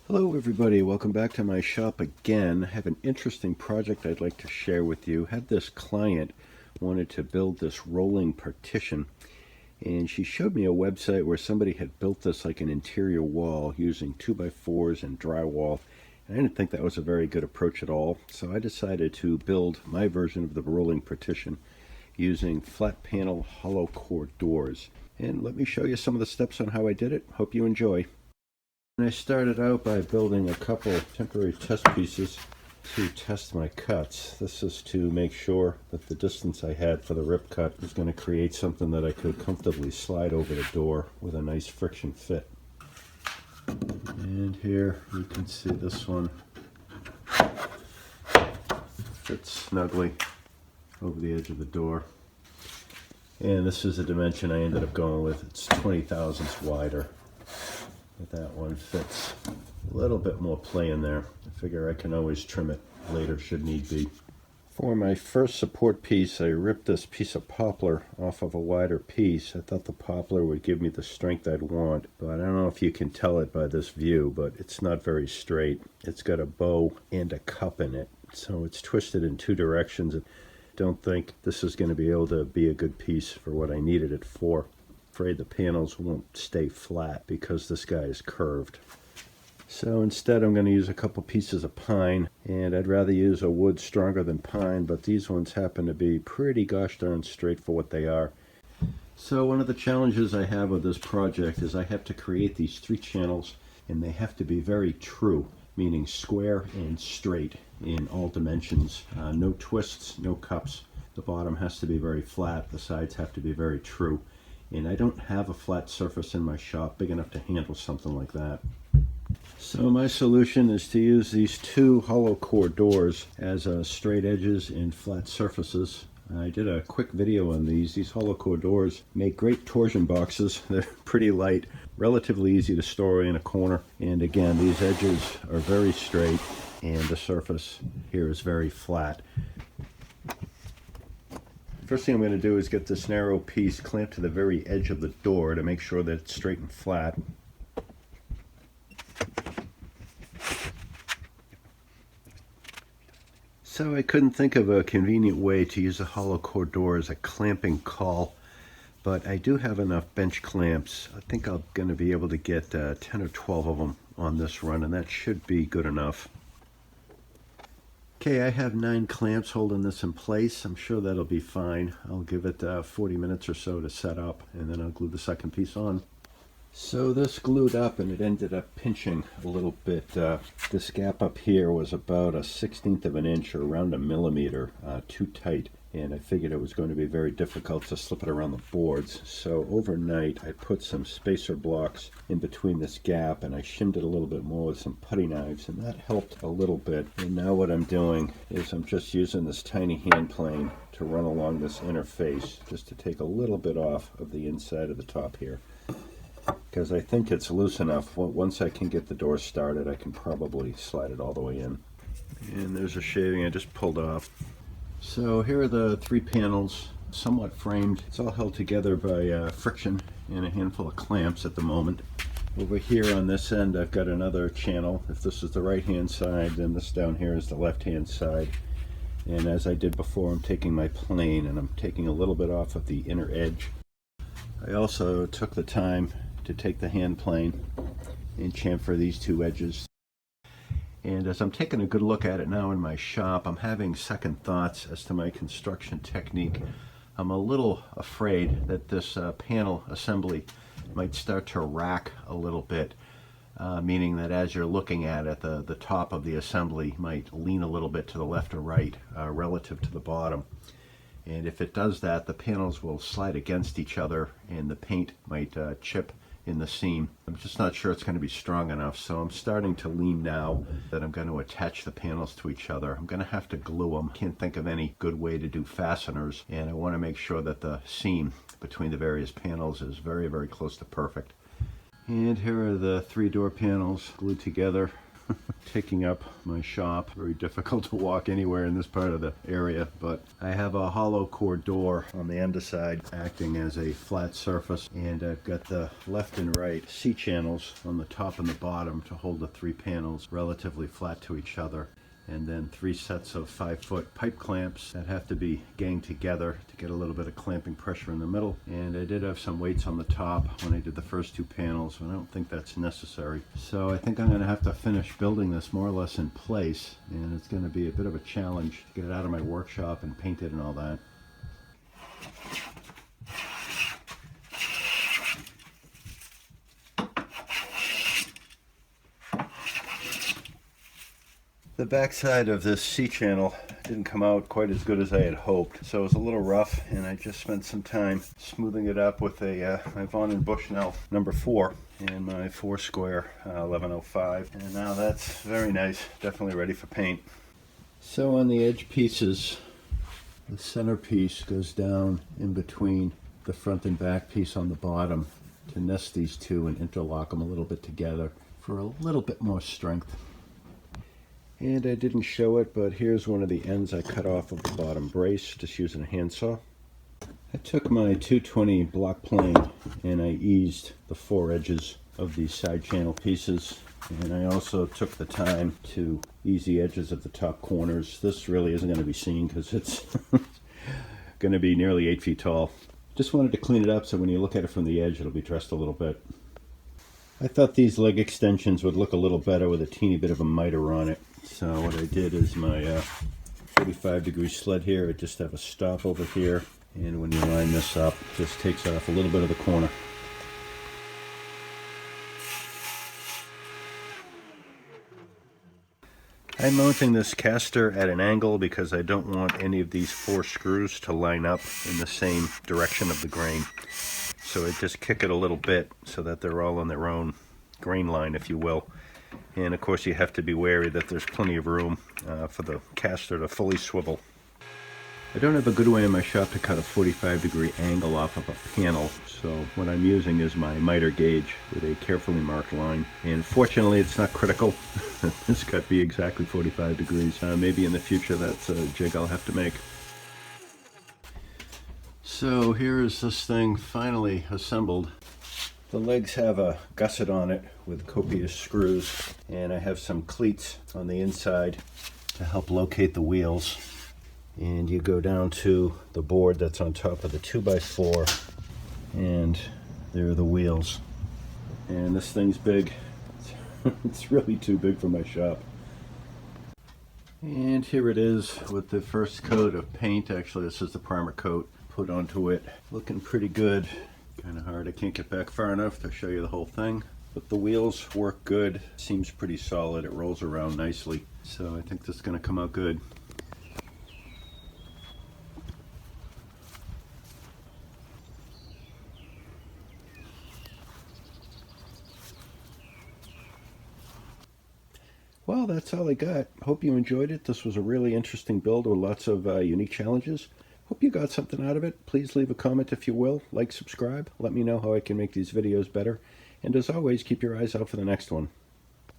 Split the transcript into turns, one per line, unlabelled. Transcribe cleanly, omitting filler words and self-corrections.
Hello everybody, welcome back to my shop again. I have an interesting project I'd like to share with you. Had this client wanted to build this rolling partition, and she showed me a website where somebody had built this like an interior wall using 2x4s and drywall. And I didn't think that was a very good approach at all, so I decided to build my version of the rolling partition using flat panel hollow core doors. And let me show you some of the steps on how I did it. Hope you enjoy. And I started out by building a couple temporary test pieces to test my cuts. This is to make sure that the distance I had for the rip cut was going to create something that I could comfortably slide over the door with a nice friction fit. And here you can see this one fits snugly over the edge of the door. And this is the dimension I ended up going with. It's 20 thousandths wider. But that one fits a little bit more play in there. I figure I can always trim it later should need be. For my first support piece, I ripped this piece of poplar off of a wider piece. I thought the poplar would give me the strength I'd want, but I don't know if you can tell it by this view, but it's not very straight. It's got a bow and a cup in it, so it's twisted in two directions. I don't think this is going to be able to be a good piece for what I needed it for. Afraid the panels won't stay flat because this guy is curved. So instead I'm going to use a couple pieces of pine, and I'd rather use a wood stronger than pine, but these ones happen to be pretty gosh darn straight for what they are. So one of the challenges I have with this project is I have to create these 3 channels, and they have to be very true, meaning square and straight in all dimensions. No twists, no cups. The bottom has to be very flat, the sides have to be very true. And I don't have a flat surface in my shop big enough to handle something like that. So my solution is to use these 2 hollow core doors as straight edges and flat surfaces. I did a quick video on these. These hollow core doors make great torsion boxes. They're pretty light, relatively easy to store in a corner. And again, these edges are very straight and the surface here is very flat. First thing I'm going to do is get this narrow piece clamped to the very edge of the door to make sure that it's straight and flat. So I couldn't think of a convenient way to use a hollow core door as a clamping caul, but I do have enough bench clamps. I think I'm going to be able to get 10 or 12 of them on this run, and that should be good enough. Okay, I have 9 clamps holding this in place. I'm sure that'll be fine. I'll give it 40 minutes or so to set up, and then I'll glue the second piece on. So this glued up, and it ended up pinching a little bit. This gap up here was about a 1/16 of an inch or around a millimeter too tight, and I figured it was going to be very difficult to slip it around the boards. So overnight I put some spacer blocks in between this gap, and I shimmed it a little bit more with some putty knives, and that helped a little bit. And now what I'm doing is I'm just using this tiny hand plane to run along this inner face just to take a little bit off of the inside of the top here, because I think it's loose enough. Once I can get the door started, I can probably slide it all the way in. And there's a shaving I just pulled off. So here are the 3 panels, somewhat framed. It's all held together by friction and a handful of clamps at the moment. Over here on this end I've got another channel. If this is the right hand side, then this down here is the left hand side. And as I did before, I'm taking my plane and I'm taking a little bit off of the inner edge. I also took the time to take the hand plane and chamfer these 2 edges. And as I'm taking a good look at it now in my shop, I'm having second thoughts as to my construction technique. I'm a little afraid that this panel assembly might start to rack a little bit, meaning that as you're looking at it, the top of the assembly might lean a little bit to the left or right relative to the bottom. And if it does that, the panels will slide against each other and the paint might chip in the seam. I'm just not sure it's going to be strong enough, so I'm starting to lean now that I'm going to attach the panels to each other. I'm going to have to glue them. Can't think of any good way to do fasteners, and I want to make sure that the seam between the various panels is very, very close to perfect. And here are the 3 door panels glued together taking up my shop. Very difficult to walk anywhere in this part of the area, but I have a hollow core door on the underside acting as a flat surface, and I've got the left and right C-channels on the top and the bottom to hold the 3 panels relatively flat to each other, and then 3 sets of 5-foot pipe clamps that have to be ganged together to get a little bit of clamping pressure in the middle. And I did have some weights on the top when I did the first 2 panels, but I don't think that's necessary. So I think I'm going to have to finish building this more or less in place, and it's going to be a bit of a challenge to get it out of my workshop and paint it and all that. The backside of this C-channel didn't come out quite as good as I had hoped, so it was a little rough, and I just spent some time smoothing it up with my Von & Bushnell number 4 and my 4 square 1105, and now that's very nice, definitely ready for paint. So on the edge pieces, the center piece goes down in between the front and back piece on the bottom to nest these two and interlock them a little bit together for a little bit more strength. And I didn't show it, but here's one of the ends I cut off of the bottom brace, just using a handsaw. I took my 220 block plane and I eased the 4 edges of these side channel pieces. And I also took the time to ease the edges of the top corners. This really isn't going to be seen because it's going to be nearly 8 feet tall. Just wanted to clean it up so when you look at it from the edge, it'll be dressed a little bit. I thought these leg extensions would look a little better with a teeny bit of a miter on it. So what I did is my 45-degree sled here, I just have a stop over here, and when you line this up, it just takes off a little bit of the corner. I'm mounting this caster at an angle because I don't want any of these 4 screws to line up in the same direction of the grain. So I just kick it a little bit so that they're all on their own grain line, if you will. And of course you have to be wary that there's plenty of room for the caster to fully swivel. I don't have a good way in my shop to cut a 45-degree angle off of a panel, so what I'm using is my miter gauge with a carefully marked line. And fortunately it's not critical. This got to be exactly 45 degrees. Maybe in the future that's a jig I'll have to make. So here is this thing finally assembled. The legs have a gusset on it with copious screws, and I have some cleats on the inside to help locate the wheels. And you go down to the board that's on top of the 2x4, and there are the wheels. And this thing's big. It's really too big for my shop. And here it is with the first coat of paint. Actually, this is the primer coat put onto it. Looking pretty good. Kind of hard. I can't get back far enough to show you the whole thing. But the wheels work good. Seems pretty solid. It rolls around nicely. So I think this is going to come out good. Well, that's all I got. Hope you enjoyed it. This was a really interesting build with lots of unique challenges. Hope you got something out of it. Please leave a comment if you will. Like, subscribe. Let me know how I can make these videos better. And as always, keep your eyes out for the next one.